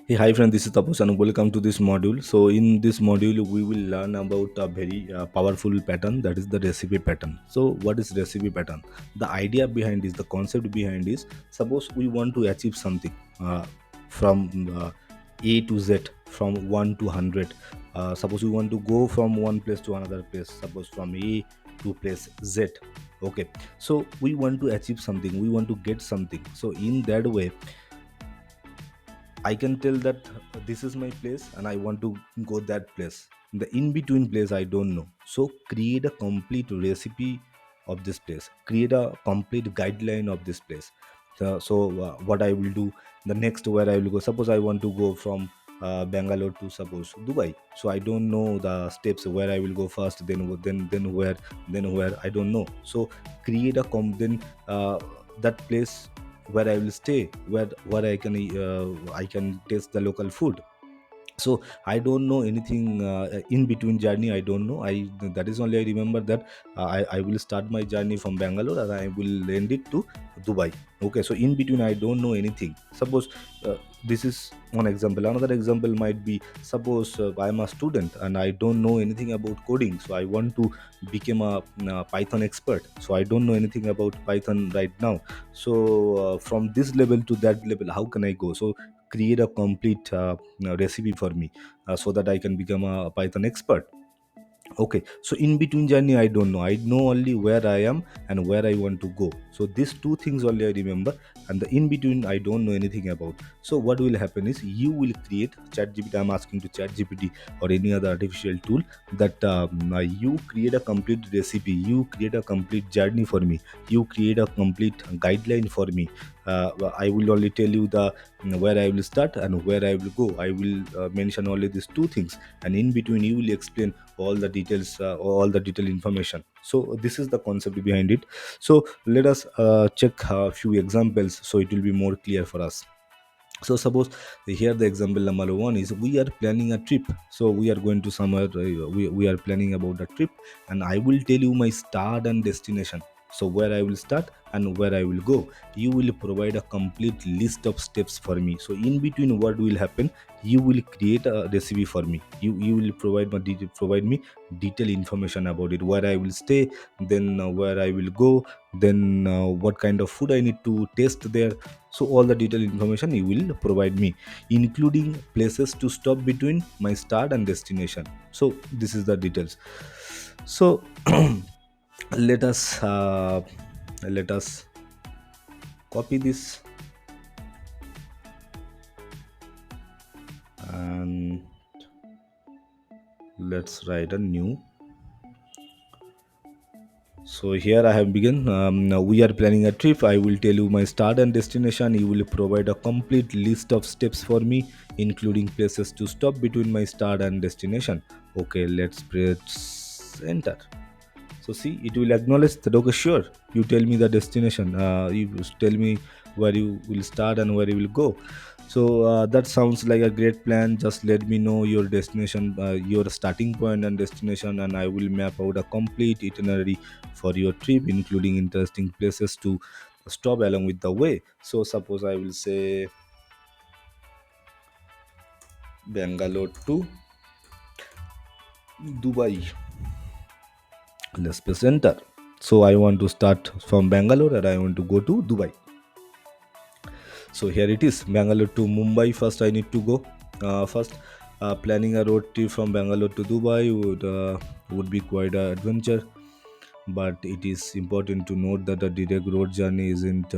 Hey, hi friend, this is Tapus and welcome to this module. So in this module, we will learn about a very powerful pattern, that is the recipe pattern. So what is recipe pattern? The idea behind is, the concept behind is, suppose we want to achieve something from A to Z, from 1 to 100. Suppose we want to go from one place to another place, suppose from A to place Z. Okay, so we want to achieve something, we want to get something. So in that way, I can tell that this is my place and I want to go that place. The in between place I don't know. So create a complete recipe of this place. Create a complete guideline of this place. What I will do, the next where I will go. Suppose I want to go from Bangalore to suppose Dubai. So I don't know the steps where I will go first, then where I don't know. So create a then that place where I will stay, where I can taste the local food. So I don't know anything in between journey. I don't know. I That is only I remember that I will start my journey from Bangalore and I will end it to Dubai. Okay, so in between I don't know anything. Suppose this is one example. Another example might be, suppose I am a student and I don't know anything about coding, so I want to become a Python expert. So I don't know anything about Python right now. So from this level to that level, how can I go? So create a complete recipe for me, so that I can become a Python expert. Okay, so in between journey I don't know. I know only where I am and where I want to go. So these two things only I remember, and the in between I don't know anything about. So what will happen is, you will create ChatGPT. I'm asking to ChatGPT or any other artificial tool that you create a complete recipe, you create a complete journey for me, you create a complete guideline for me. I will only tell you the where I will start and where I will go. I will mention only these two things, and in between you will explain all the details, all the detailed information. So this is the concept behind it. So let us check a few examples so it will be more clear for us. So suppose here the example number one is, we are planning a trip. So we are going to somewhere, we are planning about a trip, and I will tell you my start and destination. So where I will start and where I will go, you will provide a complete list of steps for me. So in between what will happen, you will create a recipe for me. You will provide me detailed information about it, where I will stay, then where I will go, then what kind of food I need to taste there. So all the detailed information you will provide me, including places to stop between my start and destination. So this is the details. So let us let us copy this and let's write a new. So here I have begun. Now we are planning a trip. I will tell you my start and destination. You will provide a complete list of steps for me, including places to stop between my start and destination. Okay, let's press enter. So see, it will acknowledge that, okay, sure, you tell me the destination. You tell me where you will start and where you will go. So that sounds like a great plan. Just let me know your destination, your starting point and destination, and I will map out a complete itinerary for your trip, including interesting places to stop along with the way. So suppose I will say Bangalore to Dubai. Let's press enter. So I want to start from Bangalore and I want to go to Dubai. So here it is, Bangalore to Mumbai. First I need to go. First, planning a road trip from Bangalore to Dubai would be quite an adventure, but it is important to note that a direct road journey isn't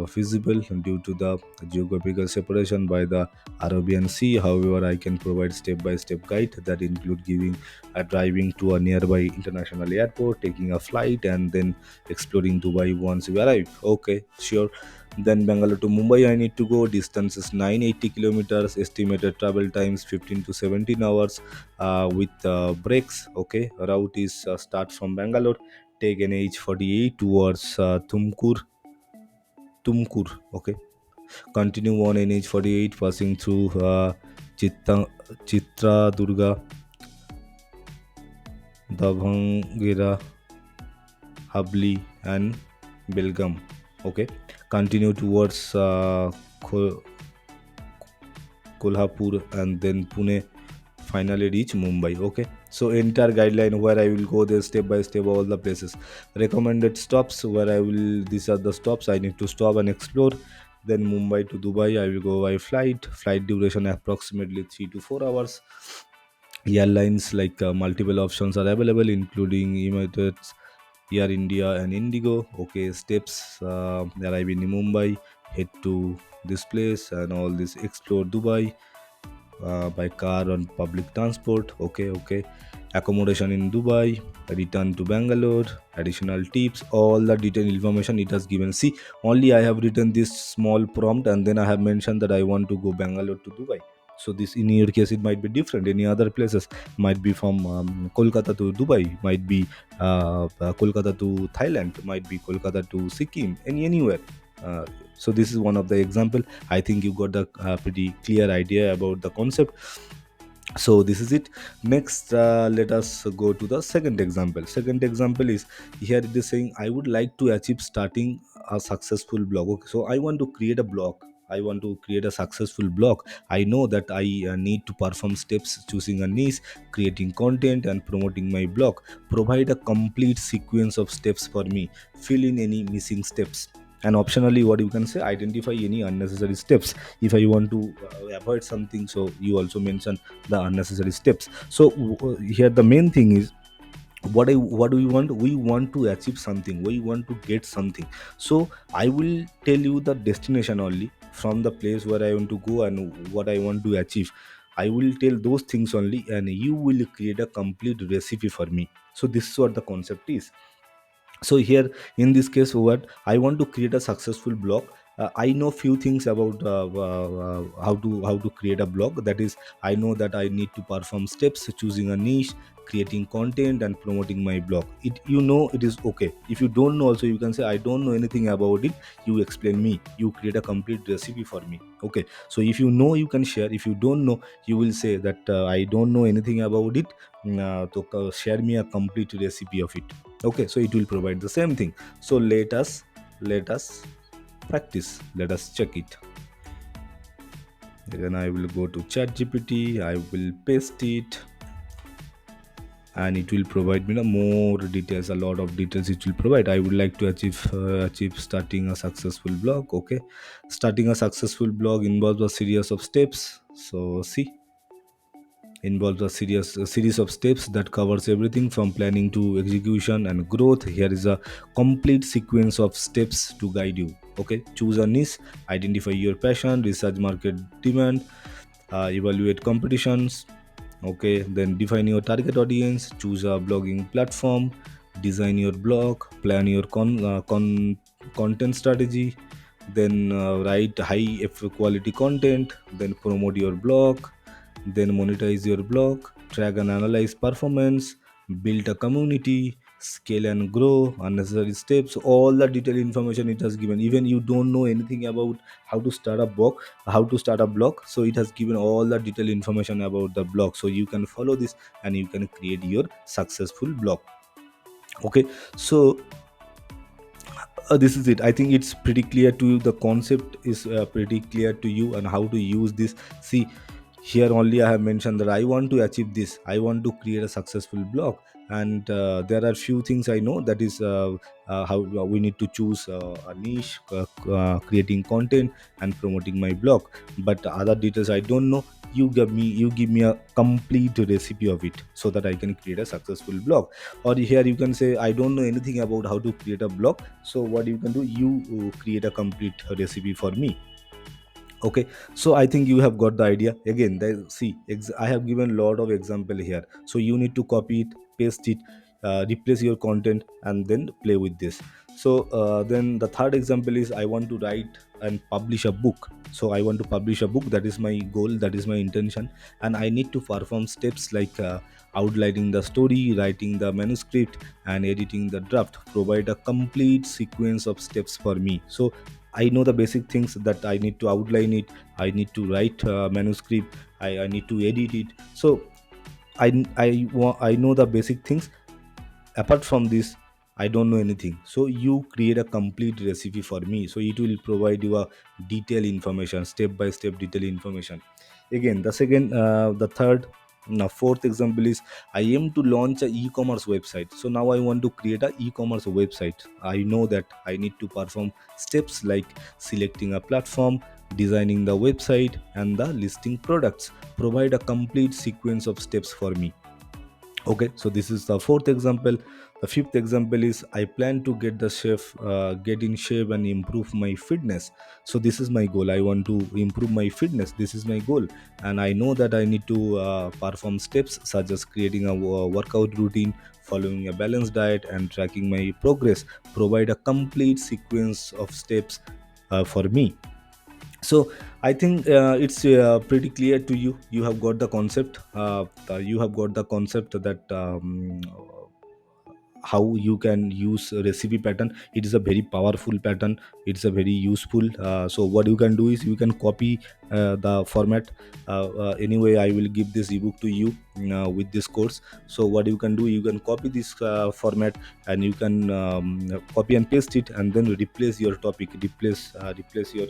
feasible due to the geographical separation by the Arabian Sea. However, I can provide step-by-step guide that include giving a driving to a nearby international airport, taking a flight, and then exploring Dubai once we arrive. Okay, sure. Then Bangalore to Mumbai, I need to go. Distance is 980 kilometers. Estimated travel times 15 to 17 hours with breaks. Okay, route is start from Bangalore, take NH48 towards Tumkur. Okay, continue on NH48, passing through Chitta, Chitra Durga, Davangera, Habli, and Belgaum. Okay, continue towards Kolhapur, and then Pune, finally reach Mumbai. Okay, so entire guideline where I will go there step by step, all the places. Recommended stops where I will, these are the stops I need to stop and explore. Then Mumbai to Dubai, I will go by flight. Flight duration approximately 3 to 4 hours. Airlines like multiple options are available, including Emirates, Air India, and Indigo. Okay, steps, arrive in Mumbai, head to this place, and all this explore Dubai by car on public transport. Okay, okay. Accommodation in Dubai, return to Bangalore, additional tips, all the detailed information it has given. See, only I have written this small prompt and then I have mentioned that I want to go Bangalore to Dubai. So this in your case it might be different. Any other places might be from Kolkata to Dubai, might be Kolkata to Thailand, might be Kolkata to Sikkim, anywhere. Uh, so this is one of the example. I think you got the pretty clear idea about the concept. So this is it. Next, let us go to the second example. Second example is, here it is saying I would like to achieve starting a successful blog. Okay, so I want to create a blog. I want to create a successful blog. I know that I need to perform steps, choosing a niche, creating content, and promoting my blog. Provide a complete sequence of steps for me. Fill in any missing steps, and optionally what you can say, identify any unnecessary steps. If I want to avoid something, so you also mention the unnecessary steps. So here the main thing is, what do we want? We want to achieve something, we want to get something. So I will tell you the destination only, from the place where I want to go and what I want to achieve. I will tell those things only, and you will create a complete recipe for me. So this is what the concept is. So here in this case, what I want to create a successful blog. I know few things about how to create a blog. That is, I know that I need to perform steps, choosing a niche, creating content, and promoting my blog. It, you know, it is okay. If you don't know also, you can say I don't know anything about it. You explain me, you create a complete recipe for me. Okay, so if you know, you can share. If you don't know, you will say that I don't know anything about it. So share me a complete recipe of it. Okay, so it will provide the same thing. So let us practice, let us check it. Then I will go to ChatGPT, I will paste it, and it will provide me more details, a lot of details it will provide. I would like to achieve starting a successful blog. Okay, starting a successful blog involves a series of steps. So see, involves a series of steps that covers everything from planning to execution and growth. Here is a complete sequence of steps to guide you. Okay, choose a niche, identify your passion, research market demand, evaluate competitions. Okay, then define your target audience, choose a blogging platform, design your blog, plan your content strategy, then write high quality content, then promote your blog, then monetize your blog, track and analyze performance, build a community, scale and grow, unnecessary steps, all the detailed information it has given. Even you don't know anything about how to start a blog, so it has given all the detailed information about the blog, so you can follow this and you can create your successful blog. Okay, so this is it. I think it's pretty clear to you, the concept is pretty clear to you, and how to use this. See, here only I have mentioned that I want to achieve this, I want to create a successful blog, and there are few things I know, that is how we need to choose a niche, creating content, and promoting my blog. But other details I don't know. You give me a complete recipe of it, so that I can create a successful blog. Or here you can say I don't know anything about how to create a blog, so what you can do, you create a complete recipe for me. Okay, so I think you have got the idea. Again, see, I have given a lot of example here, so you need to copy it, paste it, replace your content, and then play with this. So then the third example is, I want to write and publish a book. So I want to publish a book, that is my goal, that is my intention, and I need to perform steps like outlining the story, writing the manuscript, and editing the draft. Provide a complete sequence of steps for me. So I know the basic things, that I need to outline it, I need to write manuscript, I need to edit it. So I know the basic things. Apart from this, I don't know anything. So you create a complete recipe for me. So it will provide you a detailed information, step by step detailed information. Again, the third, now fourth example is I aim to launch a e-commerce website. So now I want to create a e-commerce website. I know that I need to perform steps like selecting a platform, designing the website, and the listing products. Provide a complete sequence of steps for me. Okay, so this is the fourth example. The fifth example is I plan to get in shape and improve my fitness. So this is my goal. I want to improve my fitness. This is my goal, and I know that I need to perform steps such as creating a workout routine, following a balanced diet, and tracking my progress. Provide a complete sequence of steps for me. So I think it's pretty clear to you. You have got the concept. You have got the concept that how you can use a recipe pattern. It is a very powerful pattern. It's a very useful. So what you can do is you can copy the format. Anyway, I will give this ebook to you with this course. So what you can do, you can copy this format, and you can copy and paste it, and then replace your topic, replace your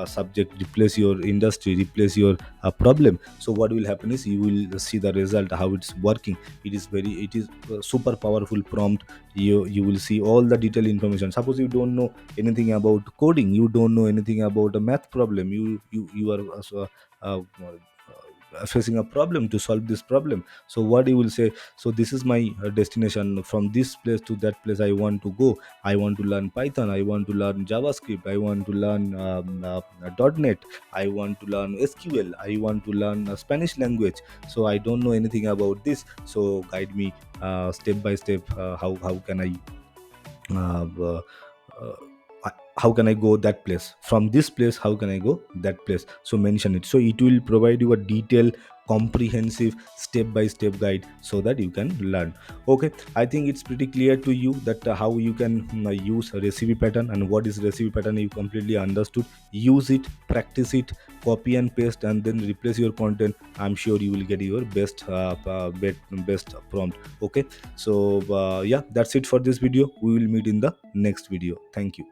subject, replace your industry, replace your problem. So what will happen is you will see the result, how it's working. It is super powerful prompt. You will see all the detailed information. Suppose you don't know anything about coding, you don't know anything about a math problem, you are facing a problem to solve this problem. So what you will say, so this is my destination. From this place to that place I want to go. I want to learn Python, I want to learn JavaScript, I want to learn .NET, I want to learn SQL, I want to learn Spanish language. So I don't know anything about this, so guide me step by step. How can I uh, uh, uh, how can I go that place? From this place, how can I go that place? So mention it. So it will provide you a detailed, comprehensive, step by step guide so that you can learn. Okay, I think it's pretty clear to you that how you can use a recipe pattern, and what is recipe pattern. You completely understood. Use it, practice it, copy and paste, and then replace your content. I'm sure you will get your best prompt. Okay, so yeah, that's it for this video. We will meet in the next video. Thank you.